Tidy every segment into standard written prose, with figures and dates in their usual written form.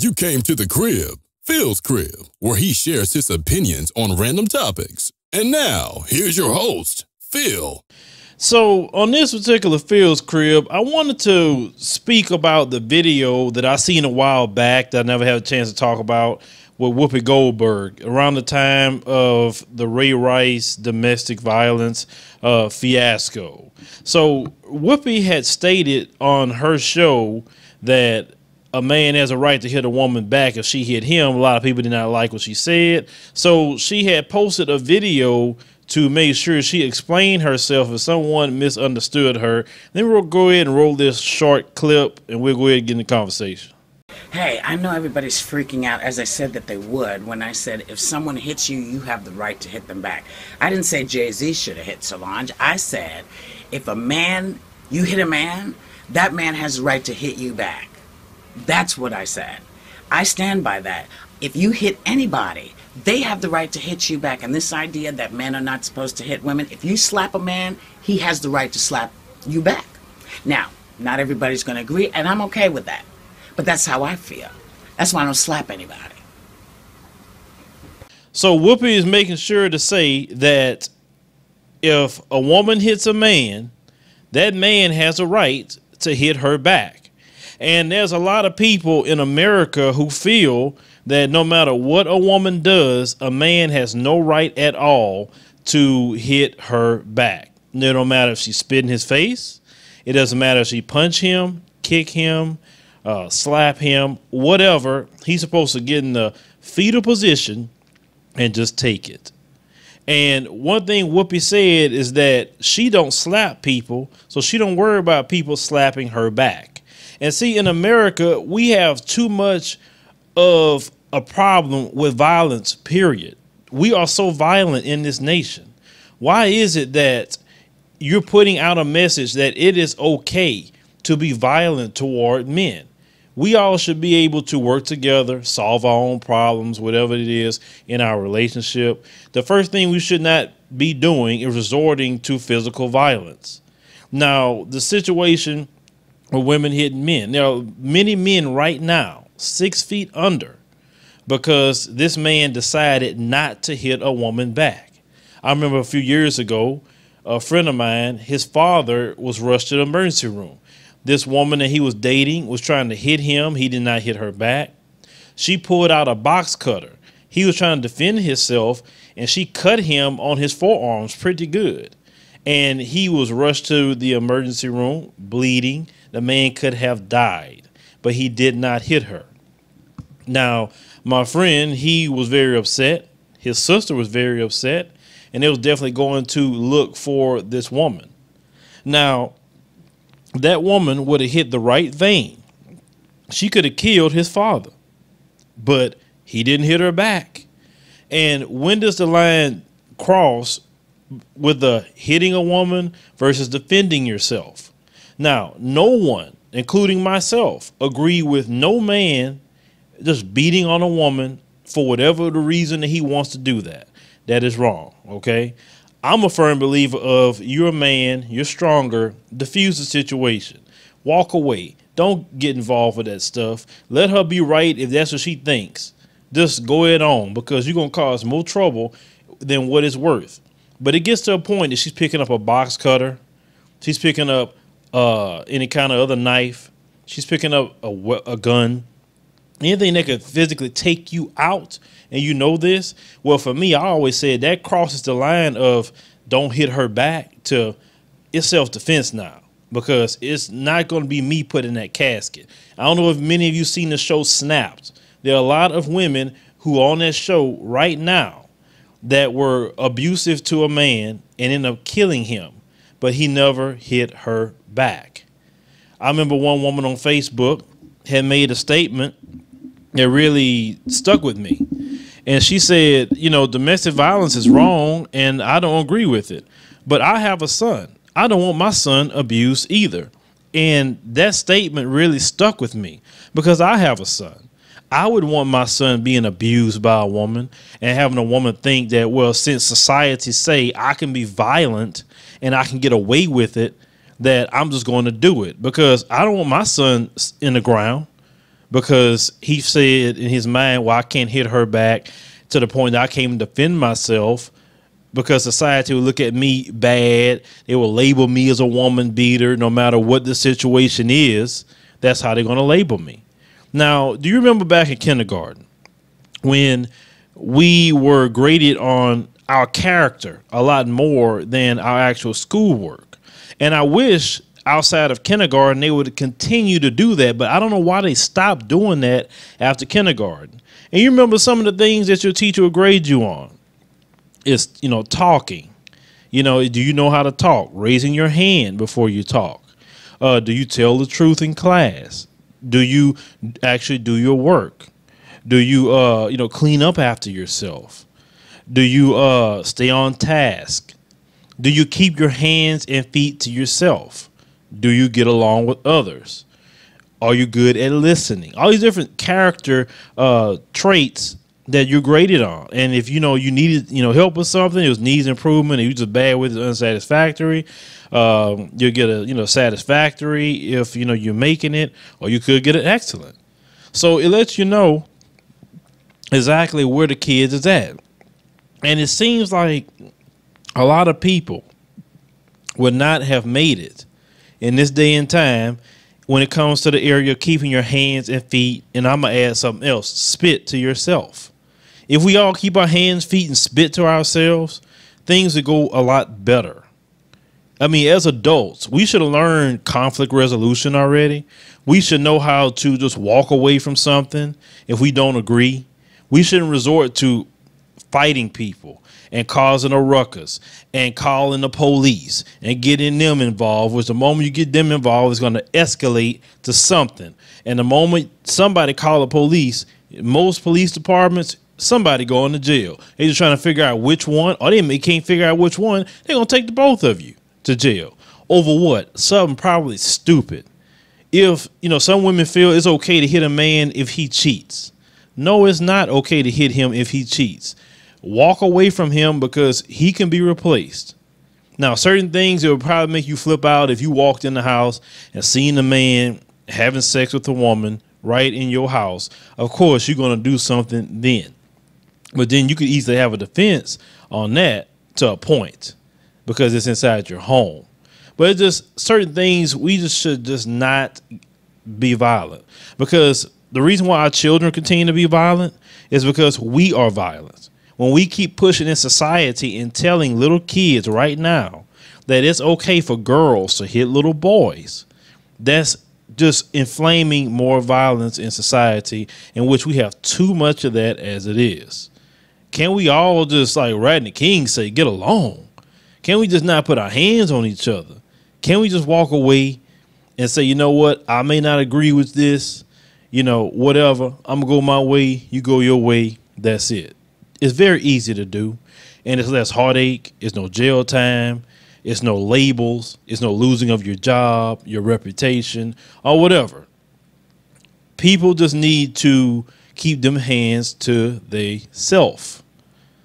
You came to the crib, Phil's crib, where he shares his opinions on random topics. And now, here's your host, Phil. So on this particular Phil's crib, I wanted to speak about the video that I seen a while back that I never had a chance to talk about with Whoopi Goldberg around the time of the Ray Rice domestic violence fiasco. So Whoopi had stated on her show that a man has a right to hit a woman back if she hit him. A lot of people did not like what she said. So she had posted a video to make sure she explained herself if someone misunderstood her. Then we'll go ahead and roll this short clip and we'll go ahead and get in the conversation. Hey, I know everybody's freaking out, as I said that they would, when I said if someone hits you, you have the right to hit them back. I didn't say Jay-Z should have hit Solange. I said if you hit a man, that man has the right to hit you back. That's what I said. I stand by that. If you hit anybody, they have the right to hit you back. And this idea that men are not supposed to hit women, if you slap a man, he has the right to slap you back. Now, not everybody's going to agree, and I'm okay with that. But that's how I feel. That's why I don't slap anybody. So Whoopi is making sure to say that if a woman hits a man, that man has a right to hit her back. And there's a lot of people in America who feel that no matter what a woman does, a man has no right at all to hit her back. It don't matter if she spit in his face. It doesn't matter if she punch him, kick him, slap him, whatever. He's supposed to get in the fetal position and just take it. And one thing Whoopi said is that she don't slap people, so she don't worry about people slapping her back. And see, in America, we have too much of a problem with violence, period. We are so violent in this nation. Why is it that you're putting out a message that it is okay to be violent toward men? We all should be able to work together, solve our own problems, whatever it is in our relationship. The first thing we should not be doing is resorting to physical violence. Now, the situation with women hitting men. There are many men right now 6 feet under because this man decided not to hit a woman back. I remember a few years ago, a friend of mine, his father was rushed to the emergency room. This woman that he was dating was trying to hit him. He did not hit her back. She pulled out a box cutter. He was trying to defend himself, and she cut him on his forearms pretty good. And he was rushed to the emergency room, bleeding. The man could have died, but he did not hit her. Now, my friend, he was very upset. His sister was very upset, and they was definitely going to look for this woman. Now, that woman would have hit the right vein. She could have killed his father, but he didn't hit her back. And when does the line cross with the hitting a woman versus defending yourself? Now, no one, including myself, agree with no man just beating on a woman for whatever the reason that he wants to do that. That is wrong, okay? I'm a firm believer of you're a man, you're stronger, diffuse the situation, walk away. Don't get involved with that stuff. Let her be right if that's what she thinks. Just go ahead on, because you're going to cause more trouble than what it's worth. But it gets to a point that she's picking up a box cutter. She's picking up any kind of other knife. She's picking up a gun. Anything that could physically take you out, and you know this. Well, for me, I always said that crosses the line of don't hit her back to it's self-defense now, because it's not going to be me putting that casket. I don't know if many of you seen the show Snapped. There are a lot of women who are on that show right now that were abusive to a man and ended up killing him, but he never hit her back. I remember one woman on Facebook had made a statement that really stuck with me. And she said, you know, domestic violence is wrong and I don't agree with it. But I have a son. I don't want my son abused either. And that statement really stuck with me because I have a son. I would want my son being abused by a woman and having a woman think that, well, since society say I can be violent and I can get away with it, that I'm just going to do it, because I don't want my son in the ground. because he said in his mind, well, I can't hit her back, to the point that I can't even defend myself because society will look at me bad. They will label me as a woman beater no matter what the situation is. That's how they're going to label me. Now, do you remember back in kindergarten when we were graded on our character a lot more than our actual schoolwork? And I wish outside of kindergarten they would continue to do that, but I don't know why they stopped doing that after kindergarten. And you remember some of the things that your teacher would grade you on. It's, talking. Do you know how to talk? Raising your hand before you talk. Do you tell the truth in class? Do you actually do your work? Do you, clean up after yourself? Do you stay on task? Do you keep your hands and feet to yourself? Do you get along with others? Are you good at listening? All these different character traits that you're graded on. And if you needed help with something, it was needs improvement, and you just bad with it, unsatisfactory, you'll get a satisfactory if you're making it, or you could get an excellent. So it lets you know exactly where the kids is at. And it seems like a lot of people would not have made it in this day and time when it comes to the area of keeping your hands and feet, and I'm going to add something else, spit to yourself. If we all keep our hands, feet, and spit to ourselves, things would go a lot better. I mean, as adults, we should have learned conflict resolution already. We should know how to just walk away from something if we don't agree. We shouldn't resort to fighting people and causing a ruckus and calling the police and getting them involved, which the moment you get them involved is going to escalate to something. And the moment somebody call the police, most police departments, somebody going to jail. They're just trying to figure out which one, or they can't figure out which one. They're going to take the both of you to jail. Over what? Something probably stupid. If, some women feel it's okay to hit a man if he cheats. No, it's not okay to hit him if he cheats. Walk away from him because he can be replaced. Now, certain things, it would probably make you flip out if you walked in the house and seen a man having sex with a woman right in your house. Of course, you're going to do something then. But then you could easily have a defense on that to a point because it's inside your home. But it's just certain things we just should just not be violent, because the reason why our children continue to be violent is because we are violent. When we keep pushing in society and telling little kids right now that it's okay for girls to hit little boys, that's just inflaming more violence in society, in which we have too much of that as it is. Can we all just, like Rodney King say, get along? Can we just not put our hands on each other? Can we just walk away and say, you know what, I may not agree with this, whatever, I'm gonna go my way, you go your way, that's it. It's very easy to do, and it's less heartache. It's no jail time. It's no labels. It's no losing of your job, your reputation, or whatever. People just need to keep them hands to they self.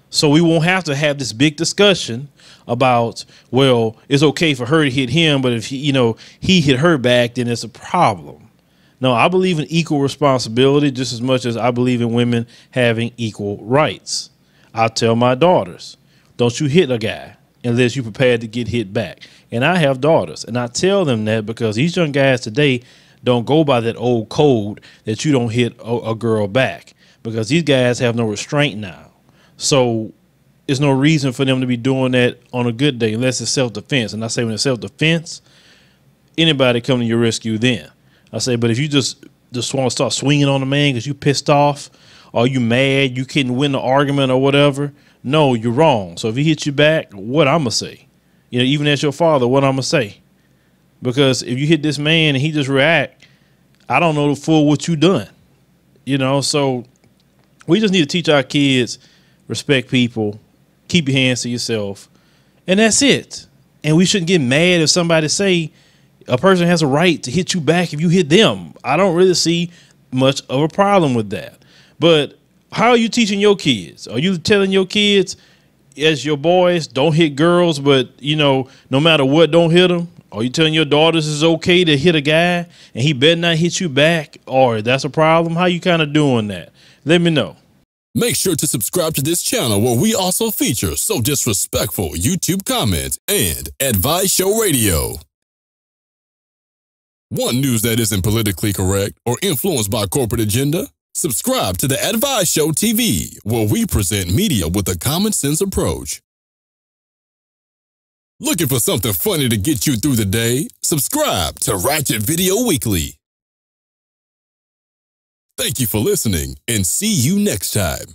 So we won't have to have this big discussion about, well, it's okay for her to hit him, but if he hit her back, then it's a problem. No, I believe in equal responsibility just as much as I believe in women having equal rights. I tell my daughters, don't you hit a guy unless you're prepared to get hit back. And I have daughters, and I tell them that because these young guys today don't go by that old code that you don't hit a girl back, because these guys have no restraint now. So there's no reason for them to be doing that on a good day unless it's self-defense. And I say when it's self-defense, anybody come to your rescue then. I say, but if you just want to start swinging on a man because you pissed off or you mad, you couldn't win the argument or whatever, no, you're wrong. So if he hits you back, what I'm going to say? Even as your father, what I'm going to say? Because if you hit this man and he just react, I don't know the full what you done. So we just need to teach our kids, respect people, keep your hands to yourself, and that's it. And we shouldn't get mad if somebody say a person has a right to hit you back if you hit them. I don't really see much of a problem with that. But how are you teaching your kids? Are you telling your kids as your boys, don't hit girls, but, no matter what, don't hit them? Are you telling your daughters it's okay to hit a guy and he better not hit you back, or that's a problem? How you kind of doing that? Let me know. Make sure to subscribe to this channel where we also feature So Disrespectful YouTube comments and Advice Show Radio. Want news that isn't politically correct or influenced by corporate agenda? Subscribe to the Advice Show TV, where we present media with a common sense approach. Looking for something funny to get you through the day? Subscribe to Ratchet Video Weekly. Thank you for listening, and see you next time.